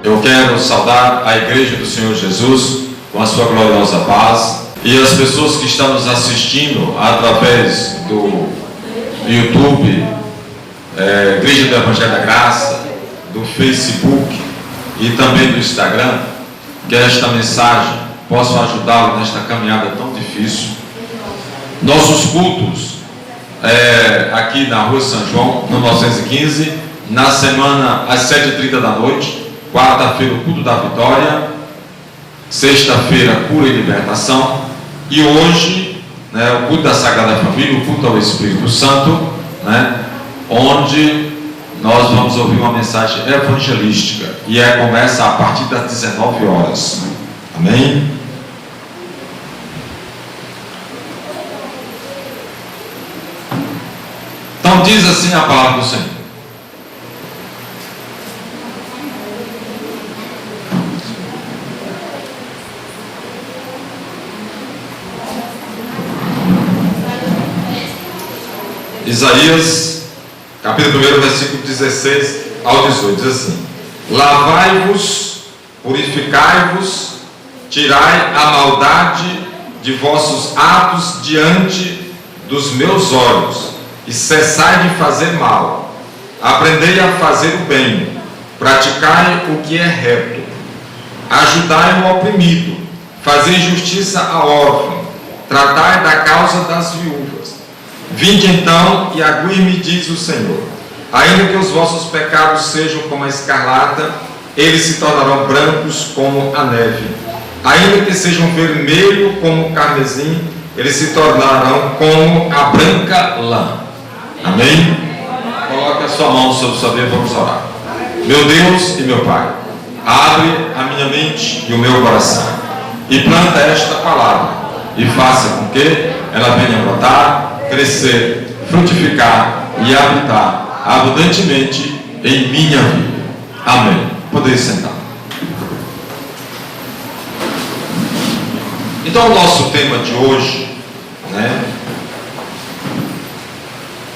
Eu quero saudar a Igreja do Senhor Jesus com a sua gloriosa paz e as pessoas que estão nos assistindo através do YouTube, Igreja do Evangelho da Graça, do Facebook e também do Instagram, que esta mensagem possa ajudá-lo nesta caminhada tão difícil. Nossos cultos aqui na Rua São João, no 915, na semana às 7h30 da noite. Quarta-feira, o culto da vitória. Sexta-feira, cura e libertação. E hoje, o culto da Sagrada Família, o culto ao Espírito Santo, onde nós vamos ouvir uma mensagem evangelística. E começa a partir das 19 horas. Amém? Então diz assim a palavra do Senhor. Isaías, capítulo 1, versículo 16 ao 18, diz assim: lavai-vos, purificai-vos, tirai a maldade de vossos atos diante dos meus olhos, e cessai de fazer mal. Aprendei a fazer o bem, praticai o que é reto, ajudai o oprimido, fazei justiça ao órfão, tratai da causa das viúvas. Vinde então e aguie-me, diz o Senhor. Ainda que os vossos pecados sejam como a escarlata, eles se tornarão brancos como a neve. Ainda que sejam vermelhos como o carmesim, eles se tornarão como a branca lã. Amém? Coloque a sua mão sobre o seu dedo, vamos orar. Meu Deus e meu Pai, abre a minha mente e o meu coração e planta esta palavra e faça com que ela venha brotar, crescer, frutificar e habitar abundantemente em minha vida. Amém. Podeis sentar. Então o nosso tema de hoje,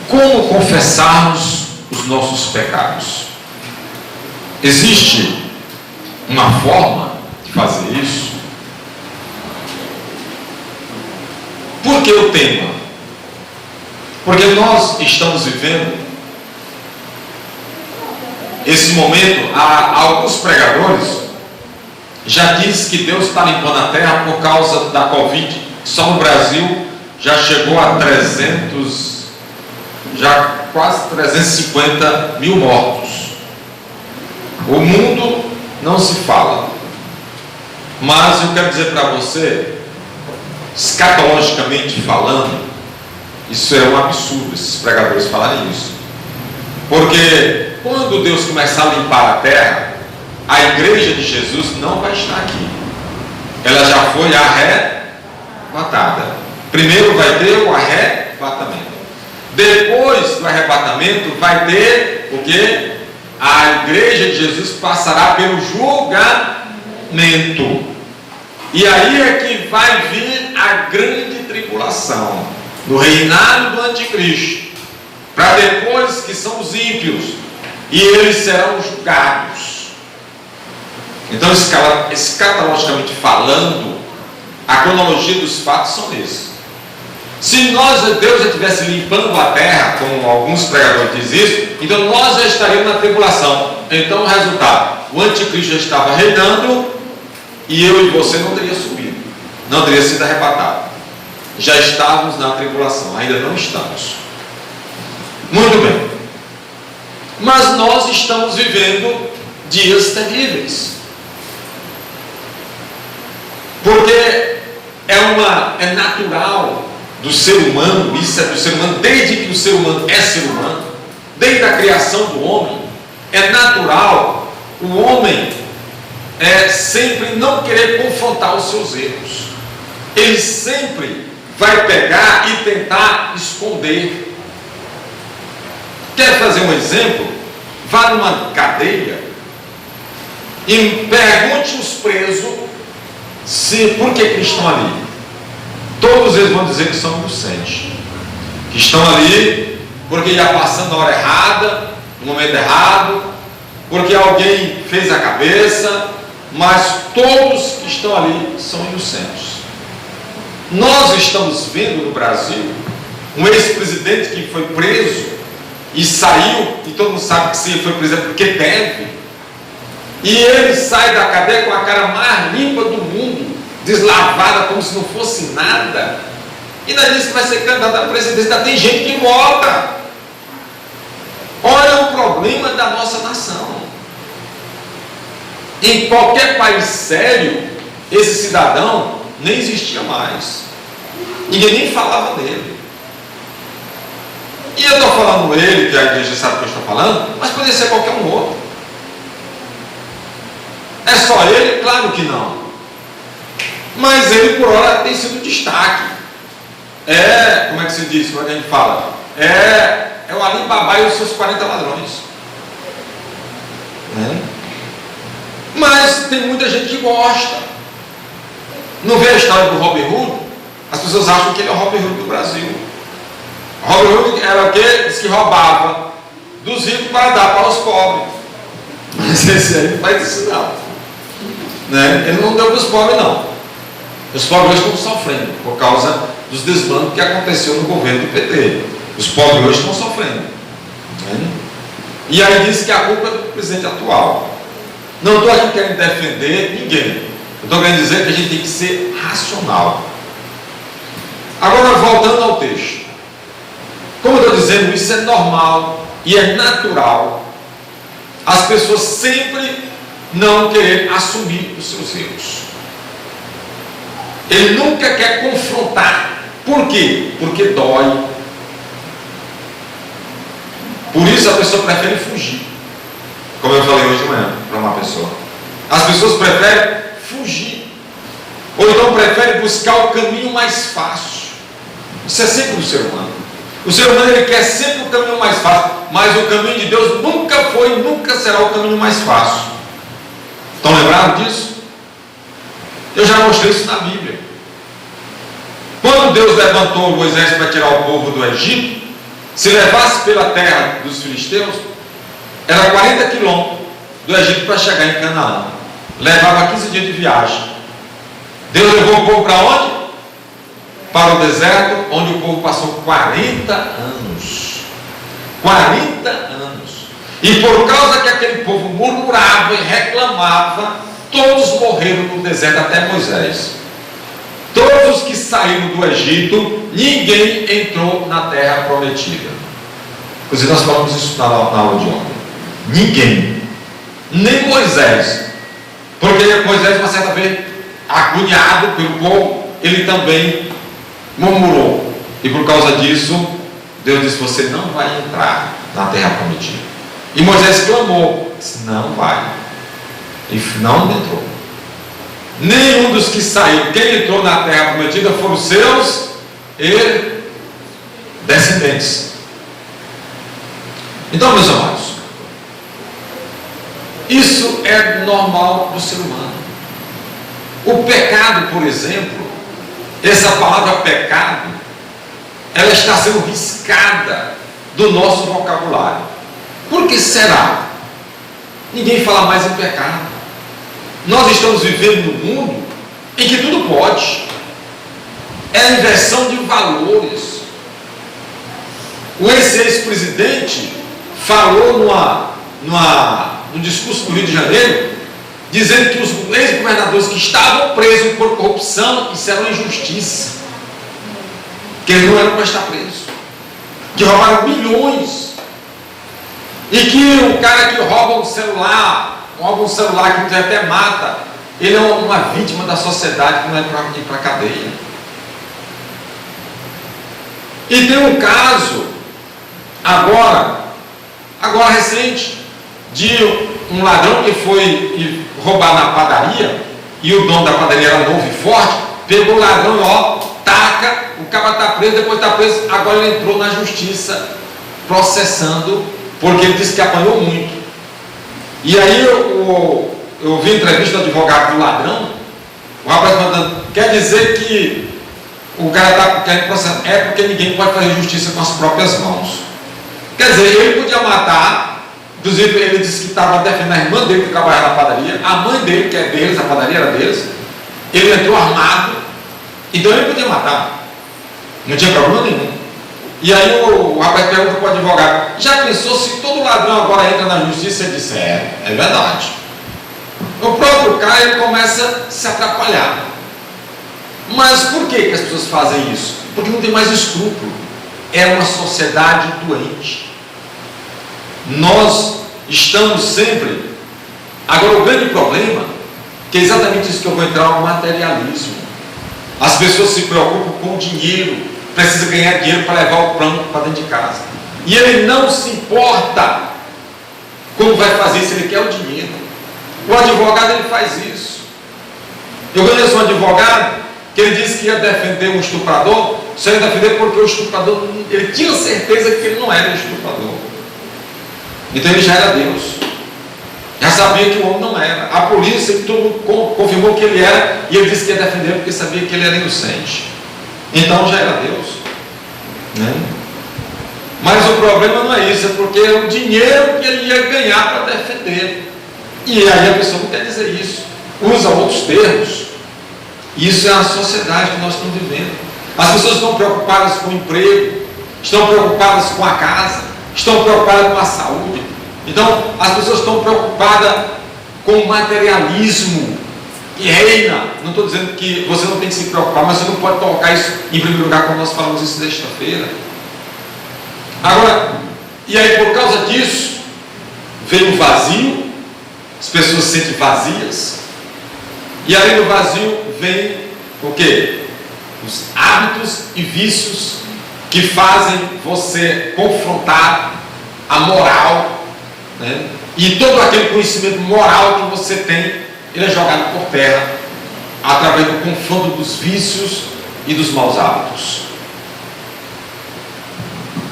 como confessarmos os nossos pecados. Existe uma forma de fazer isso? Por que o tema? Porque nós estamos vivendo esse momento. Alguns pregadores já dizem que Deus está limpando a terra por causa da Covid. Só no Brasil já chegou a quase 350 mil mortos. O mundo não se fala. Mas eu quero dizer para você, escatologicamente falando, isso é um absurdo, esses pregadores falarem isso. Porque quando Deus começar a limpar a terra, a igreja de Jesus não vai estar aqui. Ela já foi arrebatada. Primeiro vai ter o arrebatamento. Depois do arrebatamento vai ter o quê? A igreja de Jesus passará pelo julgamento. E aí é que vai vir a grande tribulação, no reinado do anticristo, para depois que são os ímpios, e eles serão julgados. Então, escatologicamente falando, a cronologia dos fatos são esses. Se Deus já estivesse limpando a terra, como alguns pregadores dizem isso, então nós já estaríamos na tribulação. Então o resultado, o anticristo já estava reinando, e eu e você não teria subido, não teria sido arrebatado. Já estávamos na tribulação, ainda não estamos. Muito bem. Mas nós estamos vivendo dias terríveis. Porque é natural do ser humano, isso é do ser humano, desde que o ser humano é ser humano, desde a criação do homem, é natural o homem sempre não querer confrontar os seus erros. Ele sempre vai pegar e tentar esconder. Quer fazer um exemplo? Vá numa cadeia e pergunte os presos por que estão ali. Todos eles vão dizer que são inocentes, que estão ali porque ia passando na hora errada, no momento errado, porque alguém fez a cabeça, mas todos que estão ali são inocentes. Nós estamos vendo no Brasil um ex-presidente que foi preso e saiu, e todo mundo sabe que se ele foi preso é porque deve, e ele sai da cadeia com a cara mais limpa do mundo, deslavada como se não fosse nada, e ainda diz que vai ser candidato à presidência. Ainda tem gente que vota. Olha o problema da nossa nação. Em qualquer país sério, esse cidadão nem existia mais, ninguém nem falava dele. E eu estou falando ele, que a igreja sabe o que eu estou falando, mas poderia ser qualquer um outro. É só ele? Claro que não. Mas ele por hora tem sido destaque. Como é que se diz? Como é que a gente fala? É o Ali Babá e os seus 40 ladrões. Mas tem muita gente que gosta. Não vê a história do Robin Hood? As pessoas acham que ele é o Robin Hood do Brasil. Robin Hood era o que? Diz que roubava dos ricos para dar para os pobres. Mas esse aí não faz isso não. Ele não deu para os pobres não. Os pobres hoje estão sofrendo por causa dos desmandos que aconteceu no governo do PT. Os pobres hoje estão sofrendo. E aí diz que a culpa é do presidente atual. Não estou aqui querendo defender ninguém. Eu estou querendo dizer que a gente tem que ser racional. Agora, voltando ao texto. Como eu estou dizendo, isso é normal e é natural. As pessoas sempre não querem assumir os seus erros. Ele nunca quer confrontar. Por quê? Porque dói. Por isso a pessoa prefere fugir. Como eu falei hoje de manhã para uma pessoa. As pessoas preferem fugir. Ou então preferem buscar o caminho mais fácil. Isso é sempre o ser humano. O ser humano ele quer sempre o caminho mais fácil. Mas o caminho de Deus nunca foi e nunca será o caminho mais fácil. Estão lembrados disso? Eu já mostrei isso na Bíblia. Quando Deus levantou Moisés para tirar o povo do Egito, se levasse pela terra dos filisteus, era 40 quilômetros do Egito para chegar em Canaã. Levava 15 dias de viagem. Deus levou o povo para onde? Para o deserto, onde o povo passou 40 anos. 40 anos. E por causa que aquele povo murmurava e reclamava, todos morreram no deserto, até Moisés. Todos os que saíram do Egito, ninguém entrou na terra prometida. Inclusive nós falamos isso na aula de ontem. Ninguém. Nem Moisés. Porque Moisés, uma certa vez, agoniado pelo povo, ele também murmurou. E por causa disso, Deus disse: você não vai entrar na terra prometida. E Moisés clamou, disse: não vai. E não entrou. Nenhum dos que saíram, quem entrou na terra prometida foram os seus descendentes. Então, meus amados, isso é normal do ser humano. O pecado, por exemplo, essa palavra pecado, ela está sendo riscada do nosso vocabulário. Por que será? Ninguém fala mais em pecado. Nós estamos vivendo num mundo em que tudo pode. É a inversão de valores. O ex-presidente falou num discurso do Rio de Janeiro, dizendo que os ex-governadores que estavam presos por corrupção, isso era uma injustiça, que eles não eram para estar presos, que roubaram milhões, e que o cara que rouba um celular que até mata, ele é uma vítima da sociedade que não é para ir para a cadeia. E tem um caso agora recente, de um ladrão que foi roubar na padaria, e o dono da padaria era novo e forte, pegou o ladrão e taca, o cara está preso, depois está preso, agora ele entrou na justiça processando, porque ele disse que apanhou muito. E aí eu vi entrevista do advogado do ladrão, o rapaz mandando, quer dizer que o cara está querendo processar, é porque ninguém pode fazer justiça com as próprias mãos. Quer dizer, ele podia matar, inclusive ele disse que estava defendendo a irmã dele que trabalhava na padaria, a mãe dele, que é deles, a padaria era deles, ele entrou armado, então ele podia matar, não tinha problema nenhum. E aí o rapaz pergunta para o advogado: já pensou se todo ladrão agora entra na justiça? Ele disse: é verdade. O próprio cara, ele começa a se atrapalhar. Mas por que as pessoas fazem isso? Porque não tem mais escrúpulo. É uma sociedade doente. Nós estamos sempre... Agora, o grande problema, que é exatamente isso que eu vou entrar, o materialismo. As pessoas se preocupam com o dinheiro, precisa ganhar dinheiro para levar o pão para dentro de casa. E ele não se importa como vai fazer isso, ele quer o dinheiro. O advogado, ele faz isso. Eu conheço um advogado que ele disse que ia defender um estuprador, só ia defender porque o estuprador, ele tinha certeza que ele não era estuprador. Então ele já era Deus. Já sabia que o homem não era. A polícia, tudo confirmou que ele era, e ele disse que ia defender porque sabia que ele era inocente. Então já era Deus, né? Mas o problema não é isso, é porque é o dinheiro que ele ia ganhar para defender. E aí a pessoa não quer dizer isso, usa outros termos. Isso é a sociedade que nós estamos vivendo. As pessoas estão preocupadas com o emprego, estão preocupadas com a casa, estão preocupadas com a saúde. Então as pessoas estão preocupadas com o materialismo que reina. Não estou dizendo que você não tem que se preocupar, mas você não pode colocar isso em primeiro lugar, como nós falamos isso sexta-feira. Agora, e aí por causa disso, veio o vazio, as pessoas se sentem vazias, e aí no vazio vem o quê? Os hábitos e vícios que fazem você confrontar a moral, né? E todo aquele conhecimento moral que você tem, ele é jogado por terra através do confronto dos vícios e dos maus hábitos.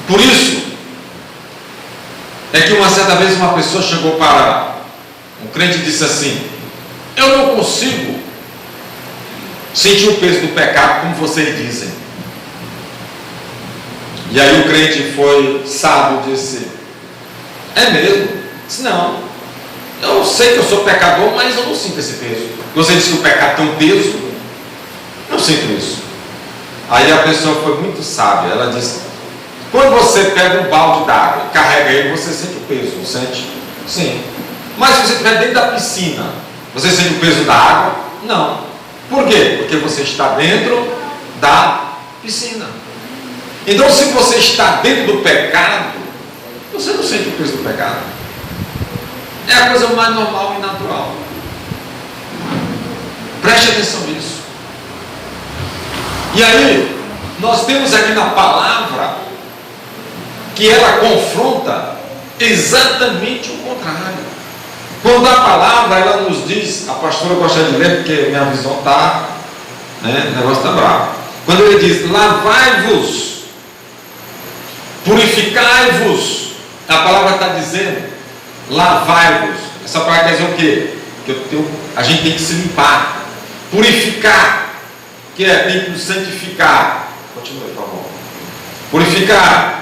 Por isso é que uma certa vez uma pessoa chegou para um crente e disse assim: eu não consigo sentir o peso do pecado como vocês dizem. E aí o crente foi sábio e disse: é mesmo? Disse: não, eu sei que eu sou pecador, mas eu não sinto esse peso. Você disse que o pecado tem um peso, eu sinto isso. Aí a pessoa foi muito sábia, ela disse: quando você pega um balde d'água e carrega ele, você sente o peso, não sente? Sim. Mas se você estiver dentro da piscina, você sente o peso da água? Não. Por quê? Porque você está dentro da piscina. Então, se você está dentro do pecado, você não sente o peso do pecado. É a coisa mais normal e natural. Preste atenção nisso. E aí, nós temos aqui na palavra que ela confronta exatamente o contrário. Quando a palavra ela nos diz, a pastora gosta de ler porque minha visão está, né, o negócio está bravo. Quando ele diz: lavai-vos, purificai-vos, a palavra está dizendo lavai-vos. Essa palavra quer dizer o quê? Que a gente tem que se limpar, purificar, que é tem que nos santificar. Continue, por favor. Purificar.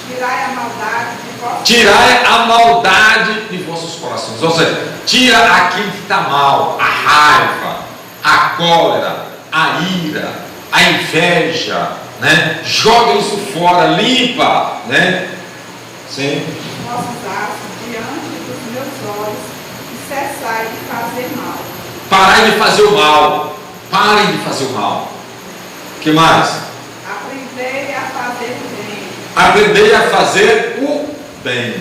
Tirai a maldade de vossos Tirai a maldade de vossos corações. Ou seja, tira aquilo que está mal, a raiva, a cólera, a ira, a inveja, né? Joga isso fora, limpa, né? Sim. vossos atos diante dos meus olhos e cessai de fazer mal. Parai de fazer o mal. Parem de fazer o mal. O que mais? Aprendei a fazer o bem. Aprendei a fazer o bem.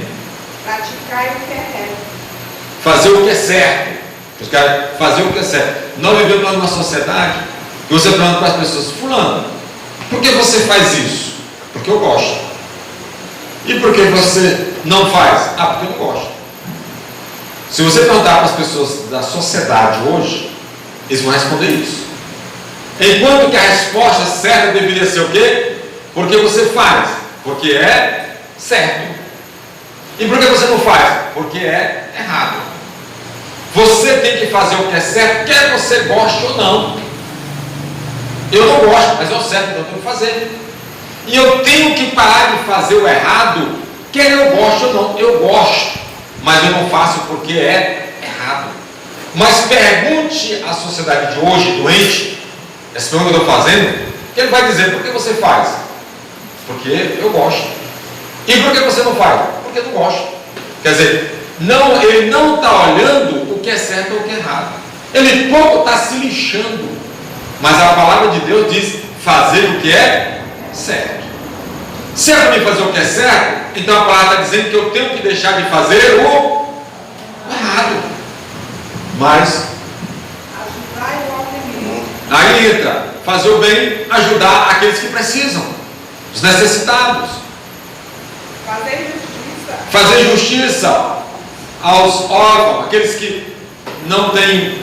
Praticai o que é reto. Fazer o que é certo. Fazer o que é certo. Nós vivemos numa sociedade que você pergunta para as pessoas: fulano, por que você faz isso? Porque eu gosto. E por que você não faz? Ah, porque eu não gosto. Se você perguntar para as pessoas da sociedade hoje, eles vão responder isso. Enquanto que a resposta certa deveria ser o quê? Porque você faz. Porque é certo. E por que você não faz? Porque é errado. Você tem que fazer o que é certo, quer você goste ou não. Eu não gosto, mas é o certo, então eu tenho que fazer. e eu tenho que parar de fazer o errado, quer eu goste ou não, eu gosto, mas eu não faço porque é errado. Mas pergunte à sociedade de hoje, doente, essa pergunta que eu estou fazendo, que ele vai dizer: por que você faz? Porque eu gosto. E por que você não faz? Porque eu não gosto. Quer dizer, não, ele não está olhando o que é certo ou o que é errado. Ele pouco está se lixando. Mas a palavra de Deus diz: fazer o que é certo. Se é para mim fazer o que é certo, então a palavra está dizendo que eu tenho que deixar de fazer o errado. Mas Ajudar o oprimido. aí entra fazer o bem, ajudar aqueles que precisam, os necessitados. Fazer justiça aos órfãos, aqueles que não têm,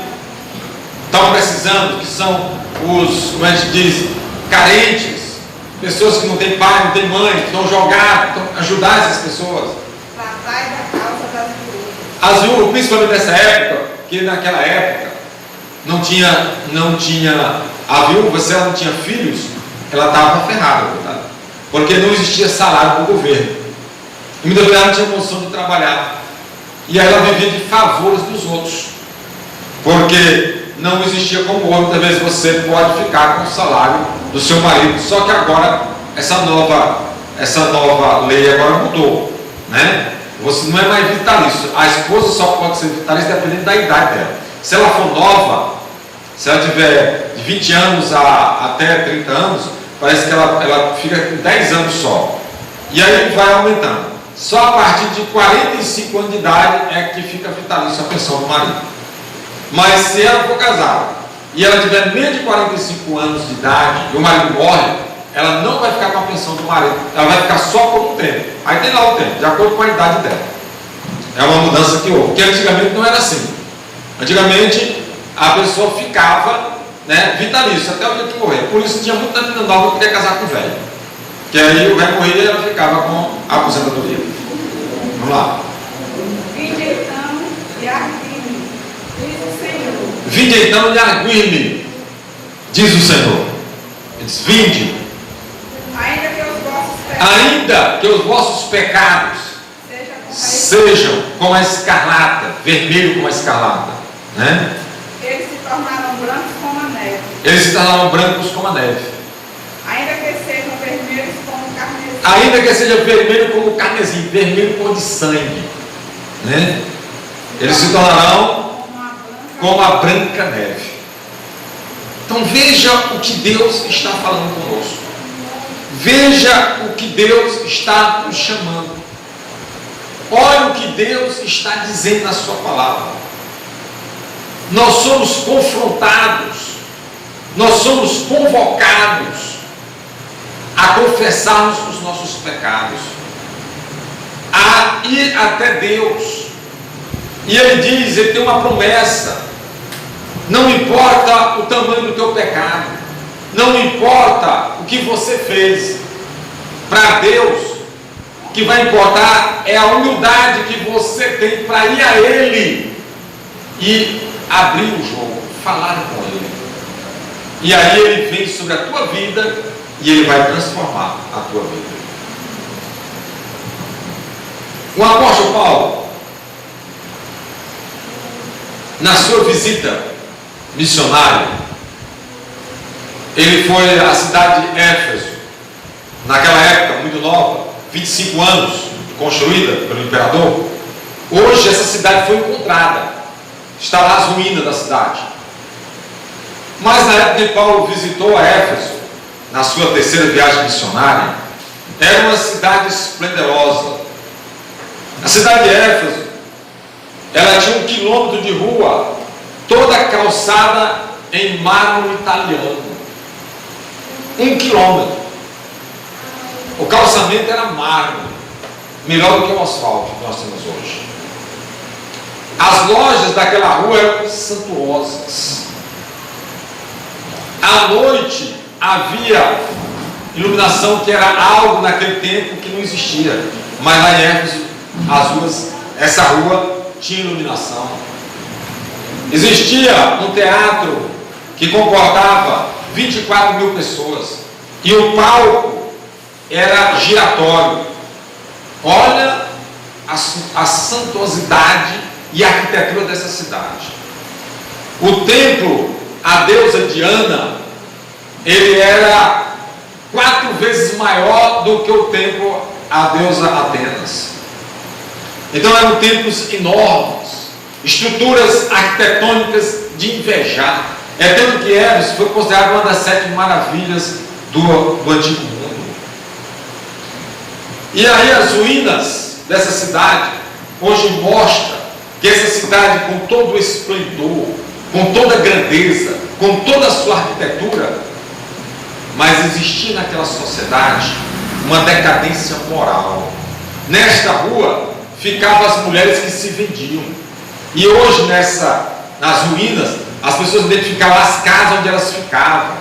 estão precisando, que são os, como a gente diz, carentes, pessoas que não têm pai, não têm mãe, que estão jogadas, então ajudar essas pessoas. Tratar da causa das viúvas. As viúvas, principalmente nessa época, que naquela época não tinha a viúva, se ela não tinha filhos, ela estava ferrada, verdade? Porque não existia salário para o governo. E muitas vezes ela não tinha condição de trabalhar. E aí ela vivia de favores dos outros. Porque não existia como hoje, muitas vezes você pode ficar com o salário do seu marido. Só que agora essa nova lei agora mudou, né? Você não é mais vitalício. A esposa só pode ser vitalícia dependendo da idade dela. Se ela for nova, se ela tiver de 20 anos até 30 anos, parece que ela fica com 10 anos só. E aí vai aumentando. Só a partir de 45 anos de idade é que fica vitalício a pensão do marido. Mas se ela for casada e ela tiver menos de 45 anos de idade e o marido morre, ela não vai ficar com a pensão do marido, ela vai ficar só por um tempo. Aí tem lá o tempo, de acordo com a idade dela. É uma mudança que houve, porque antigamente não era assim. Antigamente a pessoa ficava, né, vitalício até o dia que morrer. Por isso tinha muita menina nova que queria casar com o velho. Que aí o velho morria e ela ficava com a aposentadoria. Vamos lá. Vinde então e arguir-me, diz o Senhor. Vinde então e arguir-me, diz o Senhor. Ele diz: vinde. Ainda que os vossos pecados sejam como a escarlata, vermelho como a escarlata, né? Eles se tornaram brancos como a neve. Eles se tornaram brancos como a neve. Ainda que sejam vermelhos como o carnezinho. Ainda que seja vermelho como o carnezinho, vermelho cor de sangue, né? Eles se tornarão como a branca neve. Então veja o que Deus está falando conosco. Veja o que Deus está nos chamando. Olha o que Deus está dizendo na sua palavra. Nós somos confrontados, nós somos convocados a confessarmos os nossos pecados, a ir até Deus. E Ele diz, Ele tem uma promessa: não importa o tamanho do teu pecado, não importa o que você fez, para Deus o que vai importar é a humildade que você tem para ir a Ele e abrir o jogo, falar com Ele. E aí Ele vem sobre a tua vida e Ele vai transformar a tua vida. O apóstolo Paulo, na sua visita missionária, ele foi à cidade de Éfeso, naquela época muito nova, 25 anos, construída pelo imperador. Hoje essa cidade foi encontrada, está lá as ruínas da cidade. Mas na época que Paulo visitou a Éfeso, na sua terceira viagem missionária, era uma cidade esplendorosa. A cidade de Éfeso, ela tinha 1 quilômetro de rua, toda calçada em mármore italiano. 1 quilômetro. O calçamento era mármore, melhor do que o asfalto que nós temos hoje. As lojas daquela rua eram suntuosas. À noite havia iluminação, que era algo naquele tempo que não existia. Mas lá em Éfeso, as ruas, essa rua tinha iluminação. Existia um teatro que comportava 24 mil pessoas. E o palco era giratório. Olha a suntuosidade e a arquitetura dessa cidade. O templo, a deusa Diana, ele era 4 vezes maior do que o templo à deusa Atenas. Então eram templos enormes, estruturas arquitetônicas de invejar. É tanto que Éfeso foi considerado uma das 7 maravilhas do antigo mundo. E aí as ruínas dessa cidade hoje mostram que essa cidade, com todo o esplendor, com toda a grandeza, com toda a sua arquitetura, mas existia naquela sociedade uma decadência moral. Nesta rua ficavam as mulheres que se vendiam. E hoje nas ruínas as pessoas identificavam as casas onde elas ficavam.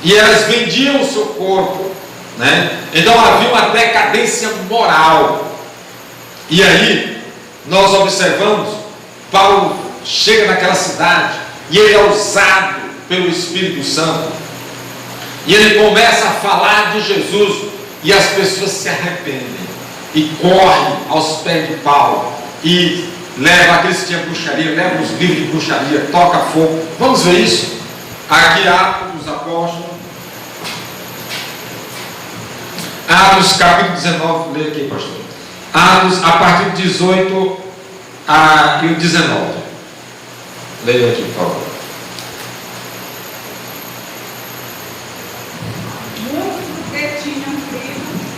E elas vendiam o seu corpo, né? Então havia uma decadência moral. E aí nós observamos, Paulo chega naquela cidade e ele é usado pelo Espírito Santo. E ele começa a falar de Jesus e as pessoas se arrependem e correm aos pés de Paulo e leva aqueles que tinham bruxaria, leva os livros de bruxaria, toca fogo. Vamos ver isso? Aqui Atos dos Apóstolos, Atos capítulo 19, leia aqui, pastor. Atos, a partir de 18 e o 19. Leia aqui, por favor.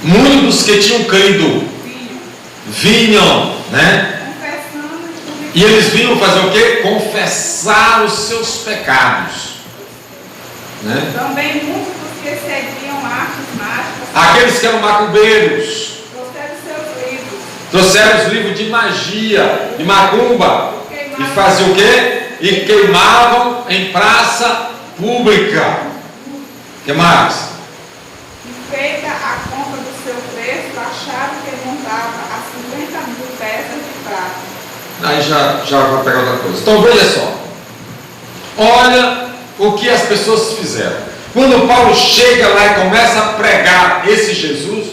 Muitos que tinham crido vinham, né? E eles vinham fazer o quê? Confessar os seus pecados, né? Também muitos que seguiam artes mágicas. Aqueles que eram macumbeiros trouxeram os livros de magia, de macumba, e faziam o quê? E queimavam em praça pública. O que mais? E feita a conta do seu preço, acharam que montava a 50.000 peças de prata. Aí já vai pegar outra coisa. Então veja só. Olha o que as pessoas fizeram. Quando Paulo chega lá e começa a pregar esse Jesus,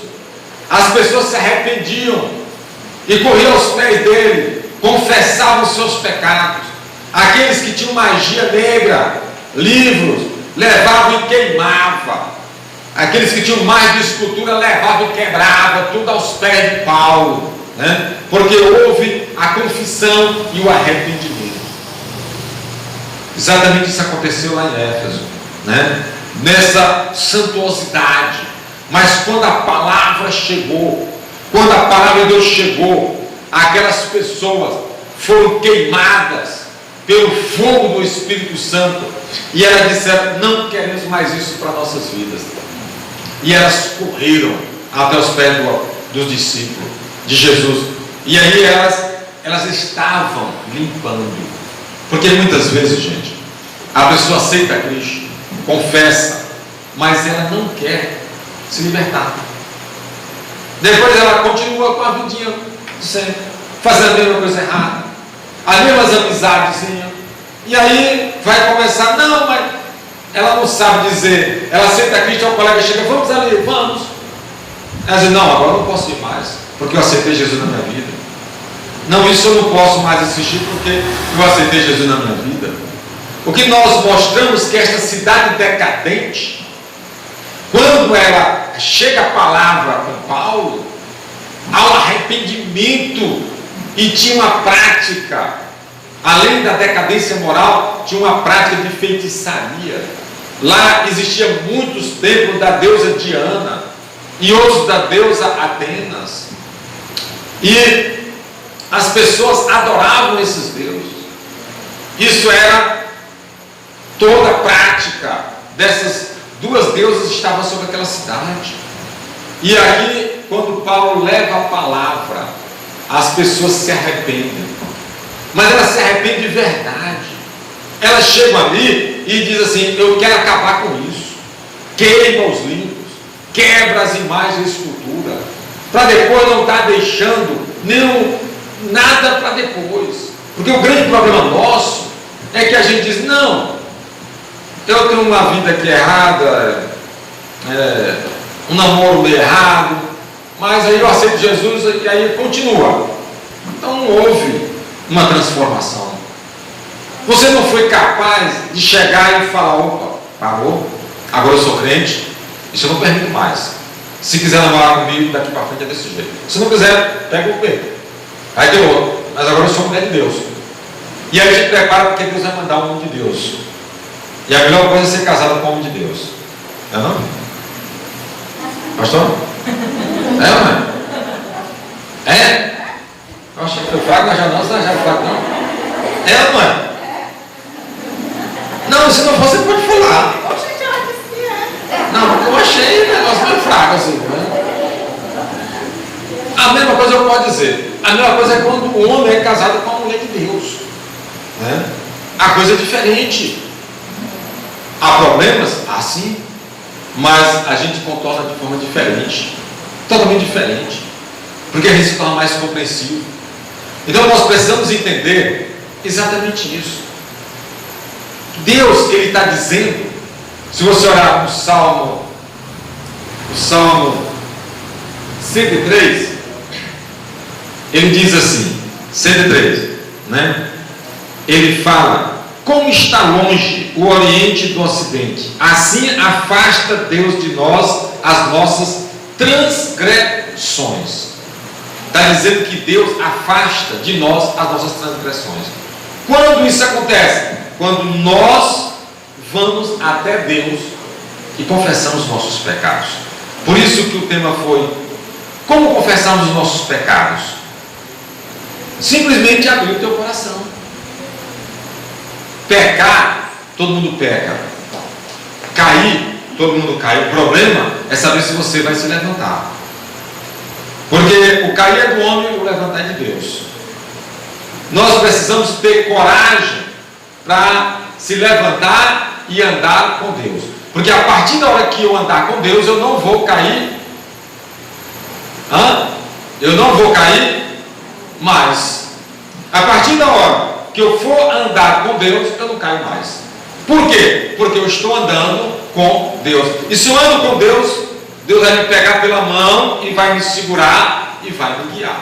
as pessoas se arrependiam e corriam aos pés dele, confessavam os seus pecados. Aqueles que tinham magia negra, livros, levavam e queimavam. Aqueles que tinham mais de escultura levavam e quebravam tudo aos pés de Paulo, né? Porque houve a confissão e o arrependimento. Exatamente isso aconteceu lá em Éfeso, né? Nessa suntuosidade. Mas quando a palavra chegou, quando a palavra de Deus chegou, aquelas pessoas foram queimadas pelo fogo do Espírito Santo, e elas disseram: não queremos mais isso para nossas vidas. E elas correram até os pés dos discípulos de Jesus. E aí elas estavam limpando. Porque muitas vezes, gente, a pessoa aceita Cristo, confessa, mas ela não quer se libertar. Depois ela continua com a vidinha sempre, fazendo a mesma coisa errada, as mesmas amizadezinhas. E aí vai começar: não, mas ela não sabe dizer. Ela aceita Cristo, o colega chega: vamos ali, vamos. Ela diz: não, agora eu não posso ir mais, porque eu aceitei Jesus na minha vida. Não, isso eu não posso mais assistir, porque eu aceitei Jesus na minha vida. O que nós mostramos que esta cidade decadente, quando ela chega a palavra com Paulo, ao arrependimento, e tinha uma prática, além da decadência moral, tinha uma prática de feitiçaria. Lá existiam muitos templos da deusa Diana e outros da deusa Atenas, e as pessoas adoravam esses deuses. Isso era toda a prática dessas duas deusas, estava sobre aquela cidade. E aí, quando Paulo leva a palavra, as pessoas se arrependem, mas elas se arrependem de verdade. Elas chegam ali e dizem assim: eu quero acabar com isso. Queima os livros, quebra as imagens e escultura, para depois não estar deixando nada para depois. Porque o grande problema nosso é que a gente diz: não, eu tenho uma vida aqui errada, um namoro meio errado, mas aí eu aceito Jesus e aí continua. Então não houve uma transformação. Você não foi capaz de chegar e falar: opa, parou, agora eu sou crente, isso eu não permito mais. Se quiser namorar comigo, daqui para frente é desse jeito. Se não quiser, pega o pé. Aí tem outro, mas agora eu sou mulher de Deus. E aí a gente prepara porque Deus vai mandar o homem de Deus. E a melhor coisa é ser casado com o homem de Deus. É não? Pastor? É ou não é? É? Eu achei que foi fraco, mas já não, você não é fraco não. É ou não é? Não, se não for, você pode falar. Não, eu achei o negócio meio fraco assim, né? A mesma coisa eu posso dizer. A mesma coisa é quando o homem é casado com a mulher de Deus, né? A coisa é diferente. Há problemas? Ah, sim. Mas a gente contorna de forma diferente. Totalmente diferente. Porque a gente se torna mais compreensivo. Então nós precisamos entender exatamente isso. Deus, Ele está dizendo, se você olhar no Salmo 103, ele diz assim, 103, né? Ele fala: como está longe o Oriente do Ocidente, assim afasta Deus de nós as nossas transgressões. Está dizendo que Deus afasta de nós as nossas transgressões. Quando isso acontece? Quando nós vamos até Deus e confessamos nossos pecados. Por isso que o tema foi: como confessarmos os nossos pecados? Simplesmente abrir o teu coração. Pecar, todo mundo peca. Cair, todo mundo cai. O problema é saber se você vai se levantar. Porque o cair é do homem e o levantar é de Deus. Nós precisamos ter coragem para se levantar e andar com Deus. Porque a partir da hora que eu andar com Deus, eu não vou cair. Eu não vou cair mais. A partir da hora que eu for andar com Deus, eu não caio mais. Por quê? Porque eu estou andando com Deus. E se eu ando com Deus, Deus vai me pegar pela mão e vai me segurar e vai me guiar.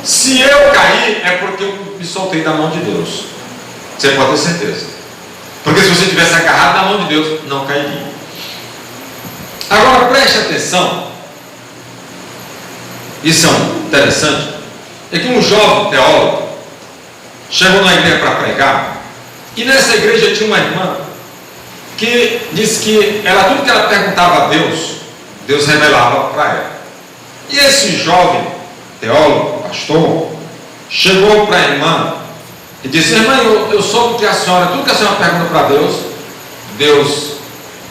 Se eu cair, é porque eu me soltei da mão de Deus. Você pode ter certeza. Porque se você tivesse agarrado na mão de Deus, não cairia. Agora preste atenção. Isso é interessante. É que um jovem teólogo chegou na igreja para pregar. E nessa igreja tinha uma irmã que disse que tudo que ela perguntava a Deus, Deus revelava para ela. E esse jovem teólogo, pastor, chegou para a irmã e disse: irmã, eu soube que a senhora, tudo que a senhora pergunta para Deus, Deus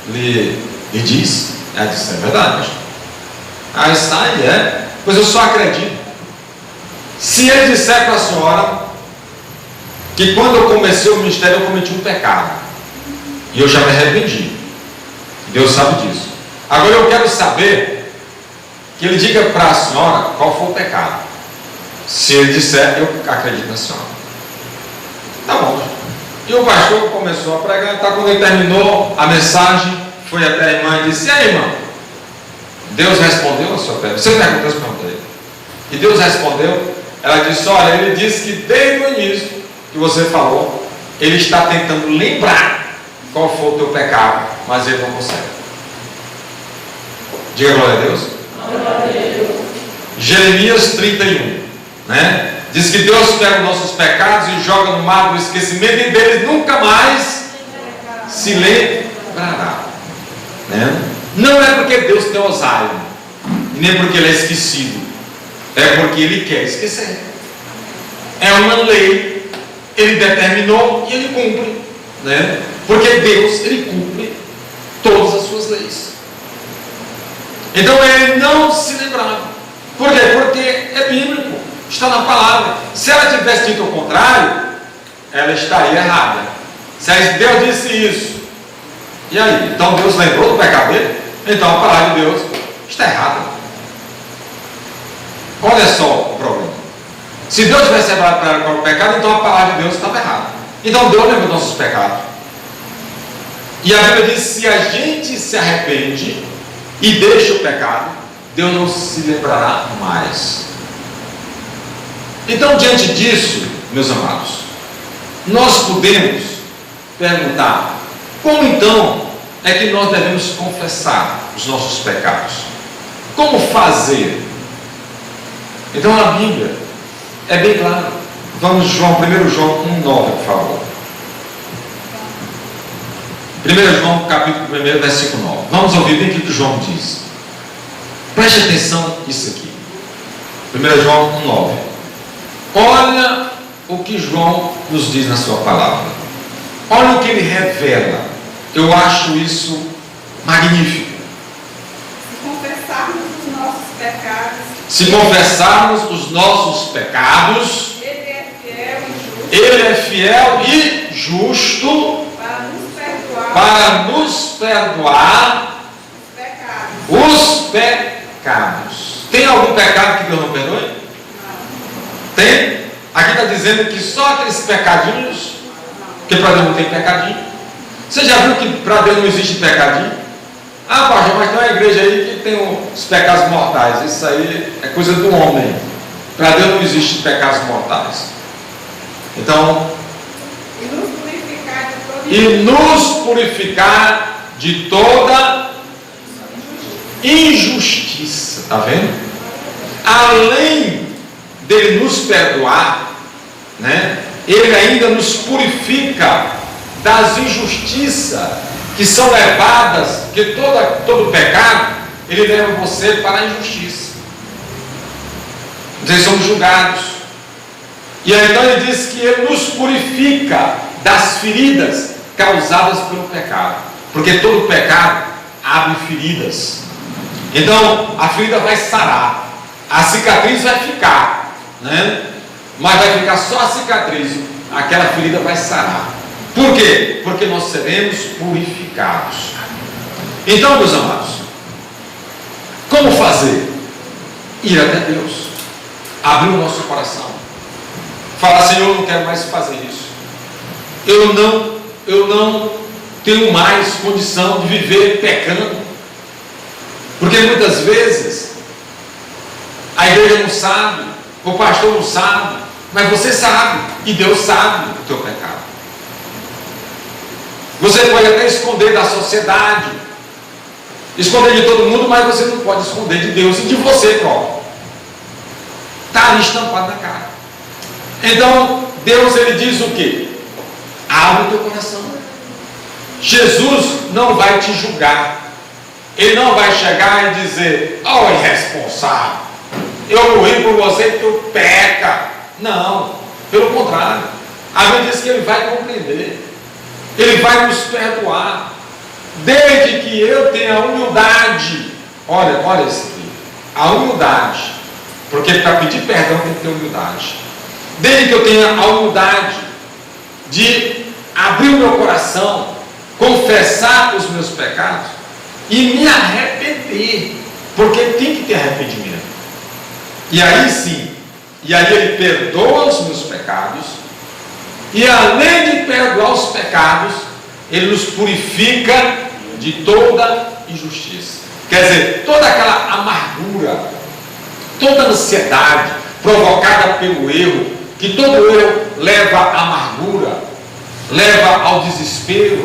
lhe diz. Ela disse: é verdade, pastor. Aí está, pois eu só acredito. Se ele disser para a senhora que quando eu comecei o ministério eu cometi um pecado e eu já me arrependi, Deus sabe disso. Agora eu quero saber que ele diga para a senhora qual foi o pecado. Se ele disser, eu acredito na senhora. Tá bom. E o pastor começou a pregar. Tá, quando ele terminou a mensagem, foi até a irmã e disse: e aí, irmão, Deus respondeu a sua pergunta? Você perguntou essa pergunta aí? E Deus respondeu. Ela disse: olha, ele disse que desde o início que você falou, ele está tentando lembrar qual foi o teu pecado, mas ele não consegue. Diga glória a Deus. Glória a Deus. Jeremias 31, né? Diz que Deus pega os nossos pecados e joga no mar do esquecimento, e deles nunca mais se lembrará, né? Não é porque Deus tem Alzheimer, nem porque ele é esquecido, é porque ele quer esquecer. É uma lei, ele determinou e ele cumpre, né? Porque Deus, ele cumpre todas as suas leis. Então ele não se lembrava. Por quê? Porque é bíblico, está na palavra. Se ela tivesse dito o contrário, ela estaria errada. Se Deus disse isso, e aí? Então Deus lembrou do pecado dele? Então a palavra de Deus está errada. Olha só o problema. Se Deus tivesse lembrado para ela o pecado, então a palavra de Deus estava errada. Então Deus lembra dos nossos pecados. E a Bíblia diz: se a gente se arrepende, e deixa o pecado, Deus não se lembrará mais. Então, diante disso, meus amados, nós podemos perguntar: como então é que nós devemos confessar os nossos pecados? Como fazer? Então a Bíblia é bem clara. Vamos João, 1 João 1,9, por favor. 1 João, capítulo 1, versículo 9. Vamos ouvir bem o que João diz. Preste atenção nisso aqui. 1 João 1,9. Olha o que João nos diz na sua palavra. Olha o que ele revela. Eu acho isso magnífico. Se confessarmos os nossos pecados, Ele é fiel e justo para nos perdoar os pecados. Tem algum pecado que Deus não perdoe? Não. Tem? Aqui está dizendo que só aqueles pecadinhos, porque para Deus não tem pecadinho. Você já viu que para Deus não existe pecadinho? Ah, pastor, mas tem uma igreja aí que tem os pecados mortais. Isso aí é coisa do homem. Para Deus não existe pecados mortais. Então, nos purificar de toda injustiça. Está vendo? Além dele nos perdoar, né, ele ainda nos purifica das injustiças que são levadas, que todo pecado, ele leva você para a injustiça. Vocês somos julgados. E aí então ele diz que ele nos purifica das feridas causadas pelo pecado. Porque todo pecado abre feridas. Então a ferida vai sarar, a cicatriz vai ficar, né? Mas vai ficar só a cicatriz, aquela ferida vai sarar. Por quê? Porque nós seremos purificados. Então, meus amados, como fazer? Ir até Deus, abrir o nosso coração, falar: Senhor, eu não quero mais fazer isso. Eu não tenho mais condição de viver pecando. Porque muitas vezes a igreja não sabe, o pastor não sabe, mas você sabe, e Deus sabe o teu pecado. Você pode até esconder da sociedade, esconder de todo mundo, mas você não pode esconder de Deus e de você próprio. Está ali estampado na cara. Então, Deus, ele diz o quê? Abre o teu coração. Jesus não vai te julgar. Ele não vai chegar e dizer: oh, irresponsável, eu morri por você que tu peca. Não, pelo contrário. A Bíblia diz que ele vai compreender. Ele vai nos perdoar, desde que eu tenha humildade. Olha isso aqui, a humildade, porque para pedir perdão tem que ter humildade. Desde que eu tenha a humildade de abrir o meu coração, confessar os meus pecados e me arrepender, porque tem que ter arrependimento. E aí sim, ele perdoa os meus pecados. E além de perdoar os pecados, ele nos purifica de toda injustiça. Quer dizer, toda aquela amargura, toda ansiedade provocada pelo erro, que todo erro leva à amargura, leva ao desespero,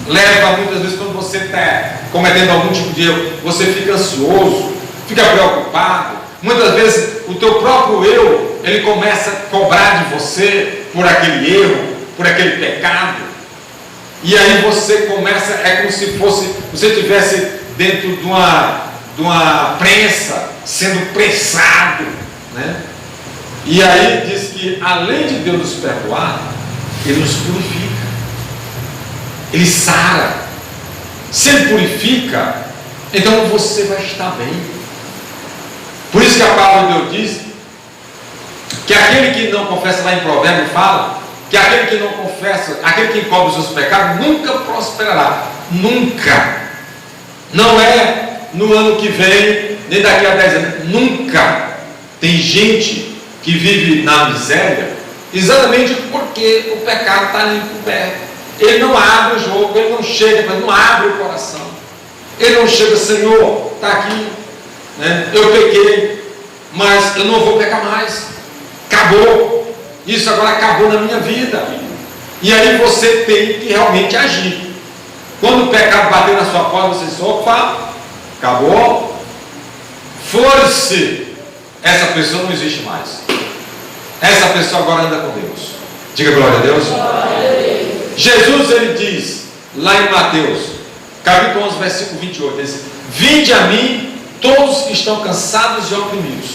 leva muitas vezes, quando você está cometendo algum tipo de erro, você fica ansioso, fica preocupado. Muitas vezes o teu próprio eu, ele começa a cobrar de você por aquele erro, por aquele pecado. E aí você começa, é como se fosse, você estivesse dentro de uma prensa, sendo prensado, né? E aí diz que além de Deus nos perdoar, ele nos purifica, ele sara. Se ele purifica, então você vai estar bem. Por isso que a palavra de Deus diz que aquele que não confessa, lá em Provérbios fala, que aquele que não confessa, aquele que encobre os seus pecados, nunca prosperará. Nunca. Não é no ano que vem, nem daqui a 10 anos. Nunca. Tem gente que vive na miséria, exatamente porque o pecado está ali encoberto. Ele não abre o jogo, ele não chega, mas não abre o coração. Ele não chega, Senhor, está aqui, né? Eu pequei, mas eu não vou pecar mais. Acabou. Isso agora acabou na minha vida. E aí você tem que realmente agir. Quando o pecado bater na sua porta, você diz, opa, acabou. Foi-se. Essa pessoa não existe mais. Essa pessoa agora anda com Deus. Diga glória a Deus. Jesus, ele diz, lá em Mateus, capítulo 11, versículo 28, ele diz, vinde a mim, todos que estão cansados e oprimidos,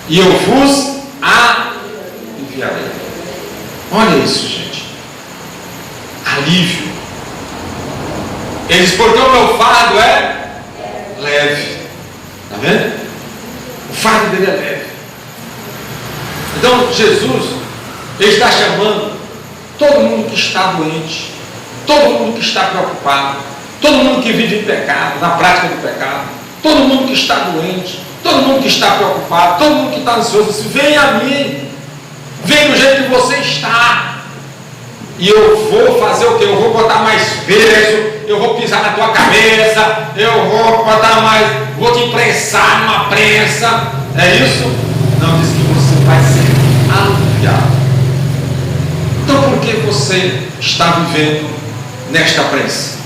e eu vos aliviarei. Olha isso, gente. Alívio. Ele diz, porque o meu fardo é leve. Está vendo? O fardo dele é leve. Então, Jesus, ele está chamando todo mundo que está doente, todo mundo que está preocupado, todo mundo que vive em pecado, na prática do pecado, todo mundo que está doente, todo mundo que está preocupado, todo mundo que está ansioso, diz, vem a mim, vem do jeito que você está, e eu vou fazer o que? Eu vou botar mais peso, eu vou pisar na tua cabeça, eu vou botar mais, vou te imprensar numa prensa. É isso? Não, diz que você vai ser aliviado. Então por que você está vivendo nesta prensa?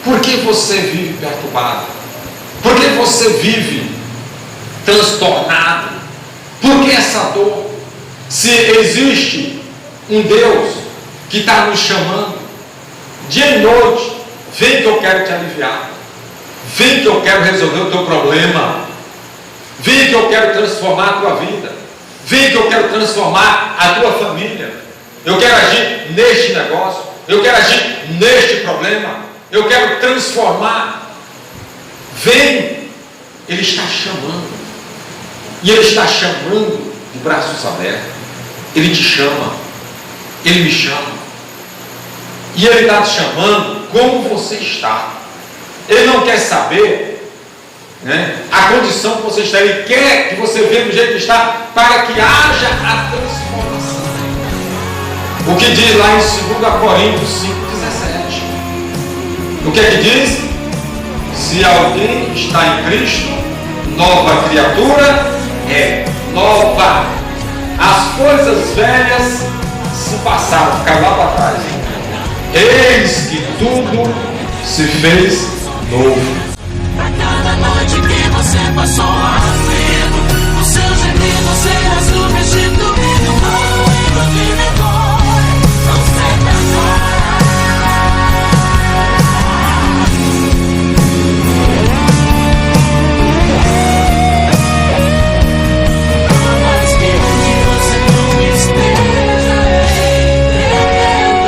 Por que você vive perturbado? Por que você vive transtornado? Por que essa dor? Se existe um Deus que está nos chamando dia e noite, vem que eu quero te aliviar, vem que eu quero resolver o teu problema, vem que eu quero transformar a tua vida, vem que eu quero transformar a tua família, eu quero agir neste negócio, eu quero agir neste problema, eu quero transformar. Vem, ele está chamando, e ele está chamando de braços abertos. Ele te chama, ele me chama, e ele está te chamando como você está. Ele não quer saber, né, a condição que você está, ele quer que você venha do jeito que está, para que haja a transformação. O que diz lá em 2 Coríntios 5,17? O que é que diz? Se alguém está em Cristo, nova criatura é, nova. As coisas velhas se passaram, ficaram lá para trás. Eis que tudo se fez novo. Pra cada noite que você passou aflito, o seu gemido será substituído por um hino de vitória. Não serve agora. Mas que onde você não esteja, entendendo.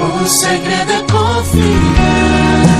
O segredo é confiar.